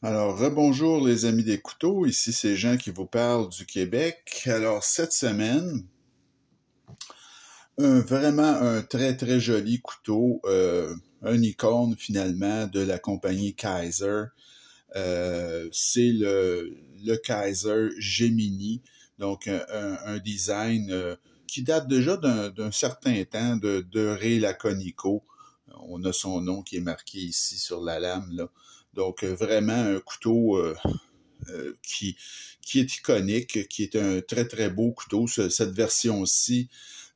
Alors, rebonjour les amis des couteaux, ici c'est Jean qui vous parle du Québec. Alors, cette semaine, vraiment un très joli couteau, un icône finalement de la compagnie Kaiser. C'est le Kaiser Gemini, donc un design qui date déjà d'un certain temps de Ray Laconico. On a son nom qui est marqué ici sur la lame, là. Donc, vraiment un couteau qui, qui est iconique, qui est un très beau couteau. Cette version-ci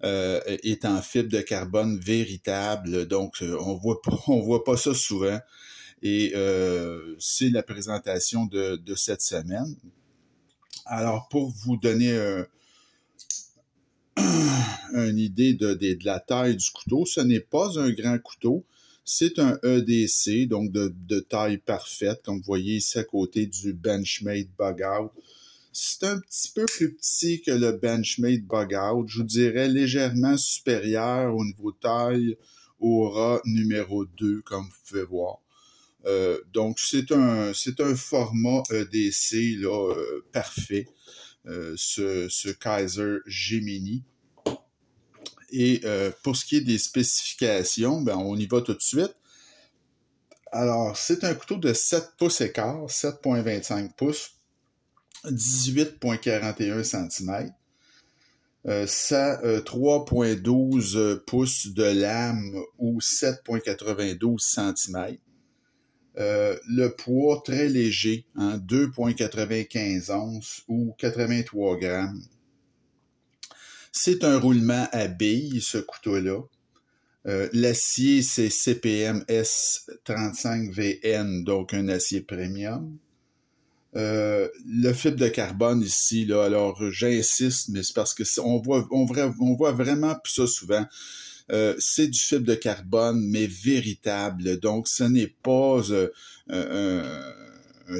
est en fibre de carbone véritable, donc on voit pas ça souvent. Et c'est la présentation de cette semaine. Alors, pour vous donner une idée de la taille du couteau, ce n'est pas un grand couteau. C'est un EDC, donc de taille parfaite, comme vous voyez ici à côté du Benchmade Bug Out. C'est un petit peu plus petit que le Benchmade Bug Out. Je vous dirais légèrement supérieur au niveau taille au rat numéro 2, comme vous pouvez voir. Donc, c'est un format EDC là, parfait, ce Kaiser Gemini. Et pour ce qui est des spécifications, ben, on y va tout de suite. Alors, c'est un couteau de 7 pouces et quart, 7,25 pouces, 18,41 cm. Ça 3,12 pouces de lame ou 7,92 cm. Le poids très léger, hein, 2,95 onces ou 83 grammes. C'est un roulement à billes, ce couteau-là. L'acier, c'est CPM S35VN, donc un acier premium. Le fibre de carbone ici, là, alors j'insiste, mais c'est parce que on voit vraiment ça souvent. C'est du fibre de carbone, mais véritable. Donc, ce n'est pas un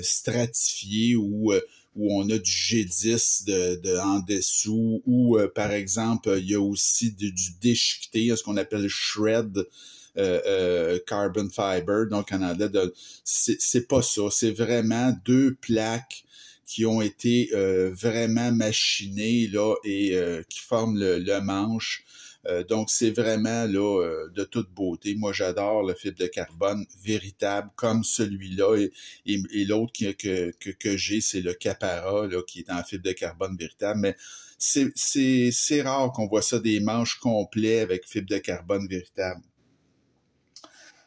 stratifié où on a du G10 en dessous, ou par exemple, il y a aussi du déchiqueté, ce qu'on appelle shred carbon fiber, donc en anglais, c'est pas ça. C'est vraiment deux plaques qui ont été vraiment machinées là et qui forment le manche. Donc, c'est vraiment là de toute beauté. Moi, j'adore le fibre de carbone véritable comme celui-là. Et l'autre que j'ai, c'est le Capara, là, qui est en fibre de carbone véritable. Mais c'est rare qu'on voit ça des manches complets avec fibre de carbone véritable.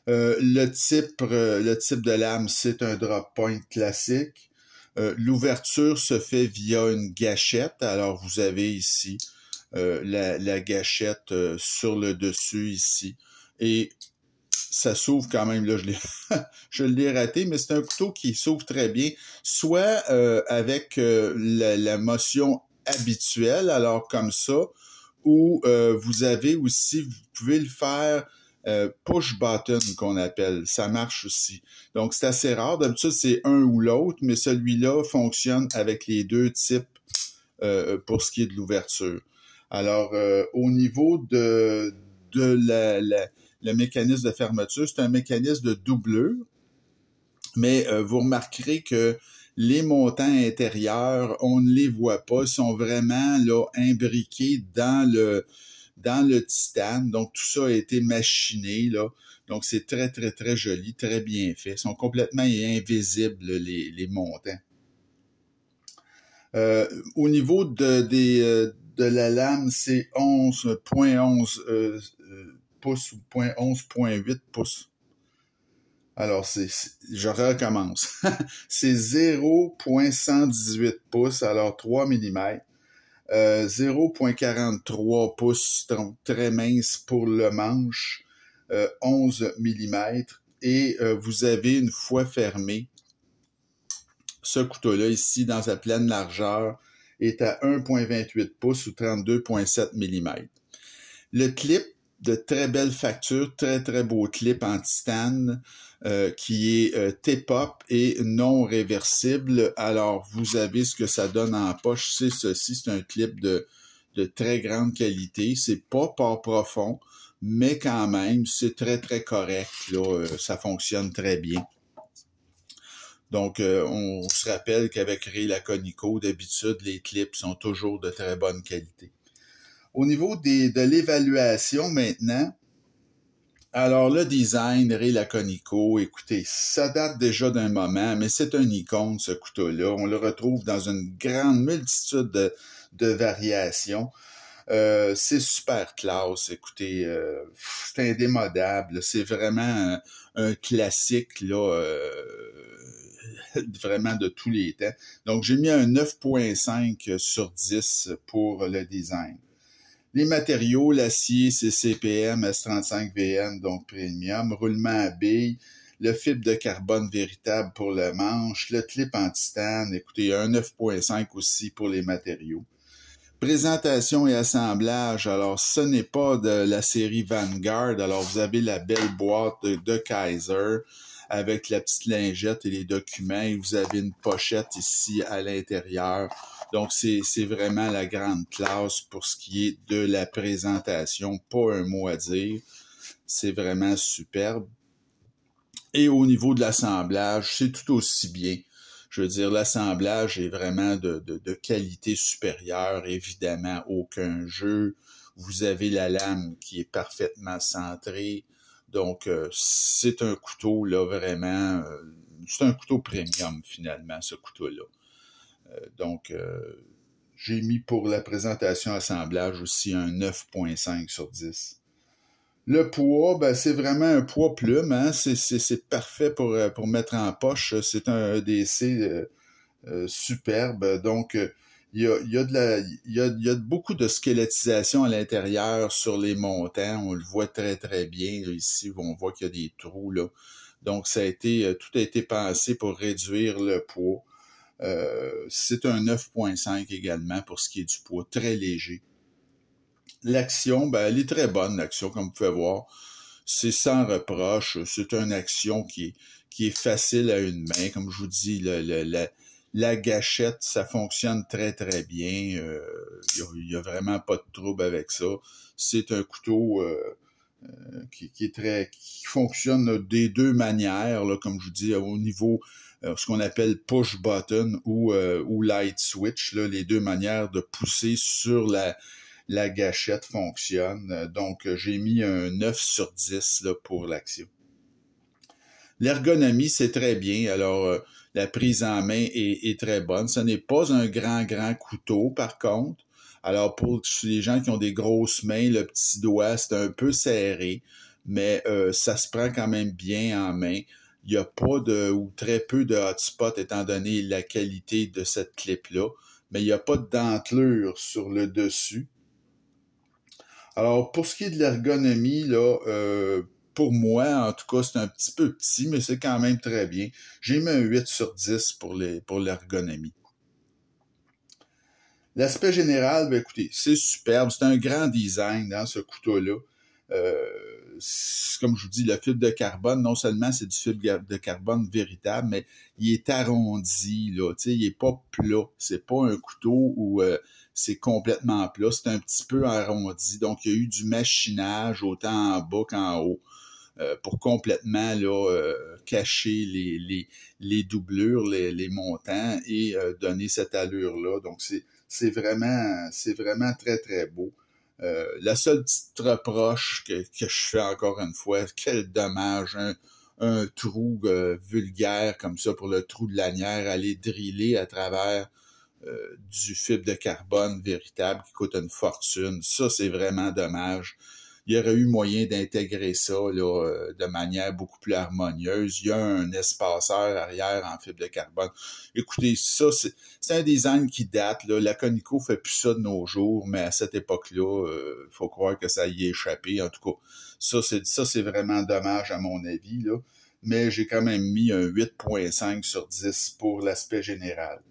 Le type de lame, c'est un drop point classique. L'ouverture se fait via une gâchette. Alors, vous avez ici la gâchette sur le dessus ici. Et ça s'ouvre quand même, là, je l'ai raté, mais c'est un couteau qui s'ouvre très bien, soit avec la motion habituelle, alors comme ça, ou vous avez aussi, vous pouvez le faire push button qu'on appelle, ça marche aussi. Donc c'est assez rare, d'habitude c'est un ou l'autre, mais celui-là fonctionne avec les deux types pour ce qui est de l'ouverture. Alors, au niveau de le mécanisme de fermeture, c'est un mécanisme de doublure, mais vous remarquerez que les montants intérieurs, on ne les voit pas, ils sont vraiment là imbriqués dans le titane. Donc, tout ça a été machiné, là. Donc, c'est très joli, très bien fait. Ils sont complètement invisibles, les montants. Au niveau de la lame, c'est 11,11 pouces ou 11,8 pouces. Alors, je recommence. C'est 0,118 pouces, alors 3 mm. 0,43 pouces, donc très mince pour le manche, 11 mm. Et vous avez une fois fermé, ce couteau-là, ici, dans sa pleine largeur, est à 1,28 pouces ou 32,7 mm. Le clip, de très belle facture, très beau clip en titane, qui est T-pop et non réversible. Alors, vous avez ce que ça donne en poche. C'est ceci, c'est un clip de très grande qualité. C'est pas profond, mais quand même, c'est très correct. Là, ça fonctionne très bien. Donc, on se rappelle qu'avec Ray Laconico, d'habitude, les clips sont toujours de très bonne qualité. Au niveau de l'évaluation maintenant, alors le design Ray Laconico, écoutez, ça date déjà d'un moment, mais c'est un icône ce couteau-là. On le retrouve dans une grande multitude de variations. C'est super classe, écoutez, c'est indémodable, c'est vraiment un classique là, vraiment de tous les temps. Donc j'ai mis un 9.5 sur 10 pour le design. Les matériaux, l'acier, c'est CPM S35VN, donc premium, roulement à billes, le fibre de carbone véritable pour le manche, le clip en titane, écoutez, un 9.5 aussi pour les matériaux. Présentation et assemblage, alors ce n'est pas de la série Vanguard, alors vous avez la belle boîte de Kaiser avec la petite lingette et les documents, et vous avez une pochette ici à l'intérieur. Donc c'est vraiment la grande classe pour ce qui est de la présentation, pas un mot à dire, c'est vraiment superbe. Et au niveau de l'assemblage, c'est tout aussi bien. Je veux dire, l'assemblage est vraiment de qualité supérieure, évidemment, aucun jeu. Vous avez la lame qui est parfaitement centrée. Donc, c'est un couteau, là, vraiment, c'est un couteau premium, finalement, ce couteau-là. Donc, j'ai mis pour la présentation assemblage aussi un 9.5 sur 10. Le poids, ben, c'est vraiment un poids plume, hein? C'est parfait pour mettre en poche. C'est un EDC superbe. Donc, il y a beaucoup de squelettisation à l'intérieur sur les montants. On le voit très, très bien. Là, ici, on voit qu'il y a des trous, là. Donc, tout a été pensé pour réduire le poids. C'est un 9.5 également pour ce qui est du poids, très léger. L'action, ben, elle est très bonne, l'action, comme vous pouvez voir. C'est sans reproche. C'est une action qui est facile à une main. Comme je vous dis, la gâchette, ça fonctionne très, très bien. Il y a vraiment pas de trouble avec ça. C'est un couteau qui fonctionne des deux manières, là, comme je vous dis, au niveau ce qu'on appelle push button ou light switch, là, les deux manières de pousser sur la gâchette fonctionne. Donc, j'ai mis un 9 sur 10 là, pour l'action. L'ergonomie, c'est très bien. Alors, la prise en main est très bonne. Ce n'est pas un grand couteau, par contre. Alors, pour les gens qui ont des grosses mains, le petit doigt, c'est un peu serré, mais ça se prend quand même bien en main. Il n'y a pas ou très peu de hotspot étant donné la qualité de cette clip-là, mais il n'y a pas de dentelure sur le dessus. Alors, pour ce qui est de l'ergonomie, là, pour moi, en tout cas, c'est un petit peu petit, mais c'est quand même très bien. J'ai mis un 8 sur 10 pour l'ergonomie. L'aspect général, ben écoutez, c'est superbe. C'est un grand design dans ce couteau-là. Comme je vous dis, le fibre de carbone, non seulement c'est du fibre de carbone véritable, mais il est arrondi, là. Tu sais, il est pas plat. C'est pas un couteau où c'est complètement plat. C'est un petit peu arrondi. Donc, il y a eu du machinage autant en bas qu'en haut. Pour complètement là, cacher les doublures, les montants et donner cette allure-là. Donc, c'est vraiment très, très beau. La seule petite reproche que je fais encore une fois, quel dommage, un trou vulgaire comme ça pour le trou de lanière, aller driller à travers du fibre de carbone véritable qui coûte une fortune. Ça, c'est vraiment dommage. Il y aurait eu moyen d'intégrer ça là, de manière beaucoup plus harmonieuse. Il y a un espaceur arrière en fibre de carbone. Écoutez, ça, c'est un design qui date. Là. La Laconico fait plus ça de nos jours, mais à cette époque-là, faut croire que ça y est échappé. En tout cas, ça, c'est vraiment dommage à mon avis. Là. Mais j'ai quand même mis un 8.5 sur 10 pour l'aspect général.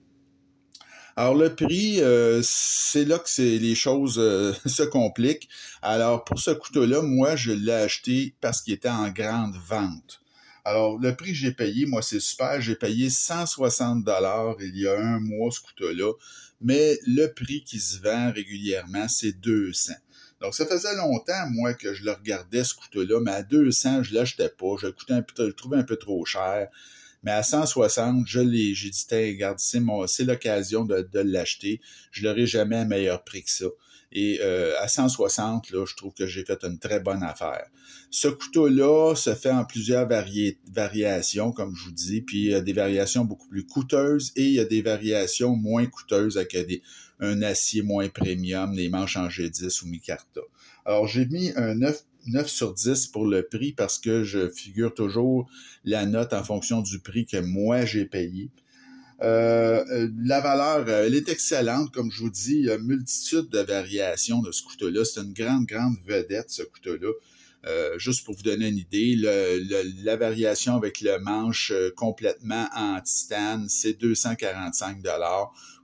Alors, le prix, c'est là que les choses se compliquent. Alors, pour ce couteau-là, moi, je l'ai acheté parce qu'il était en grande vente. Alors, le prix que j'ai payé, moi, c'est super. J'ai payé 160 $ il y a un mois, ce couteau-là. Mais le prix qui se vend régulièrement, c'est 200. Donc, ça faisait longtemps, moi, que je le regardais, ce couteau-là, mais à 200, je l'achetais pas. Je le trouvais un peu trop cher. Mais à 160, j'ai dit, regarde, c'est l'occasion de l'acheter. Je l'aurai jamais à meilleur prix que ça. Et à 160, là, je trouve que j'ai fait une très bonne affaire. Ce couteau-là se fait en plusieurs variations, comme je vous dis, puis il y a des variations beaucoup plus coûteuses et il y a des variations moins coûteuses avec un acier moins premium, des manches en G10 ou micarta. Alors, j'ai mis un 9 sur 10 pour le prix parce que je figure toujours la note en fonction du prix que moi j'ai payé. La valeur, elle est excellente, comme je vous dis, il y a une multitude de variations de ce couteau-là. C'est une grande vedette, ce couteau-là. Juste pour vous donner une idée, la variation avec le manche complètement en titane, c'est 245 $.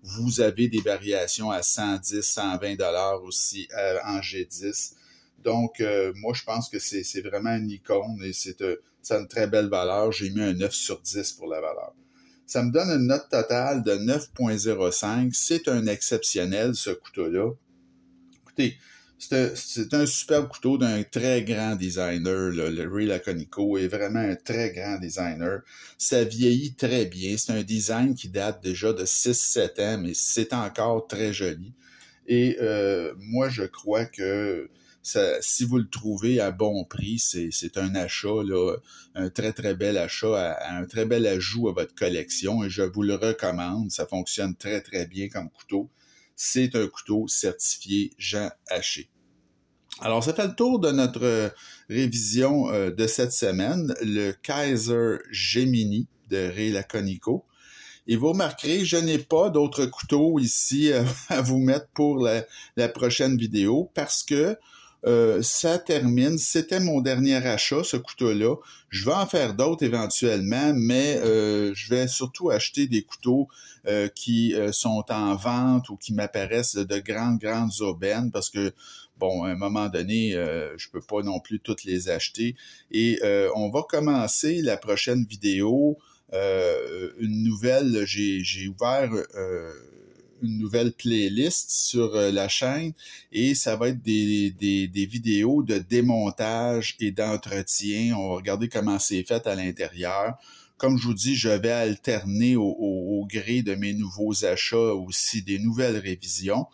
Vous avez des variations à 110, 120 $ aussi en G10. Donc, moi, je pense que c'est vraiment une icône et ça a une très belle valeur. J'ai mis un 9 sur 10 pour la valeur. Ça me donne une note totale de 9.05. C'est un exceptionnel, ce couteau-là. Écoutez, c'est un superbe couteau d'un très grand designer. Le Ray Laconico est vraiment un très grand designer. Ça vieillit très bien. C'est un design qui date déjà de 6-7 ans, mais c'est encore très joli. Et moi, je crois que si vous le trouvez à bon prix, c'est un achat, là, un très bel achat, un très bel ajout à votre collection et je vous le recommande. Ça fonctionne très bien comme couteau. C'est un couteau certifié Jean Haché. Alors, ça fait le tour de notre révision de cette semaine, le Kaiser Gemini de Ray Laconico. Et vous remarquerez, je n'ai pas d'autres couteaux ici à vous mettre pour la prochaine vidéo parce que ça termine. C'était mon dernier achat, ce couteau-là. Je vais en faire d'autres éventuellement, mais je vais surtout acheter des couteaux qui sont en vente ou qui m'apparaissent de grandes aubaines parce que, bon, à un moment donné, je peux pas non plus toutes les acheter. Et on va commencer la prochaine vidéo. Une nouvelle, j'ai ouvert une nouvelle playlist sur la chaîne et ça va être des vidéos de démontage et d'entretien. On va regarder comment c'est fait à l'intérieur. Comme je vous dis, je vais alterner au gré de mes nouveaux achats aussi des nouvelles révisions.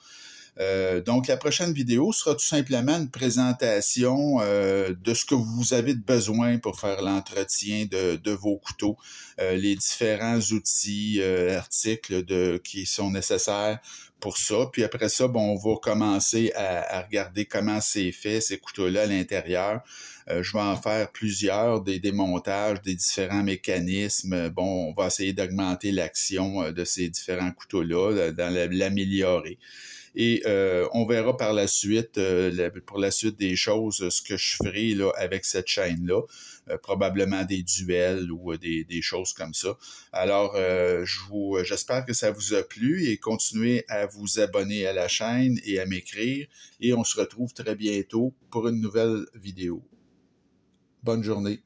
Donc, la prochaine vidéo sera tout simplement une présentation de ce que vous avez de besoin pour faire l'entretien de vos couteaux, les différents outils, articles qui sont nécessaires pour ça. Puis après ça, bon, on va commencer à regarder comment c'est fait, ces couteaux-là à l'intérieur. Je vais en faire plusieurs, des démontages, des différents mécanismes. Bon, on va essayer d'augmenter l'action de ces différents couteaux-là, l'améliorer. Et on verra par la suite, pour la suite des choses, ce que je ferai là, avec cette chaîne-là. Probablement des duels ou des choses comme ça. Alors, j'espère que ça vous a plu et continuez à vous abonner à la chaîne et à m'écrire. Et on se retrouve très bientôt pour une nouvelle vidéo. Bonne journée.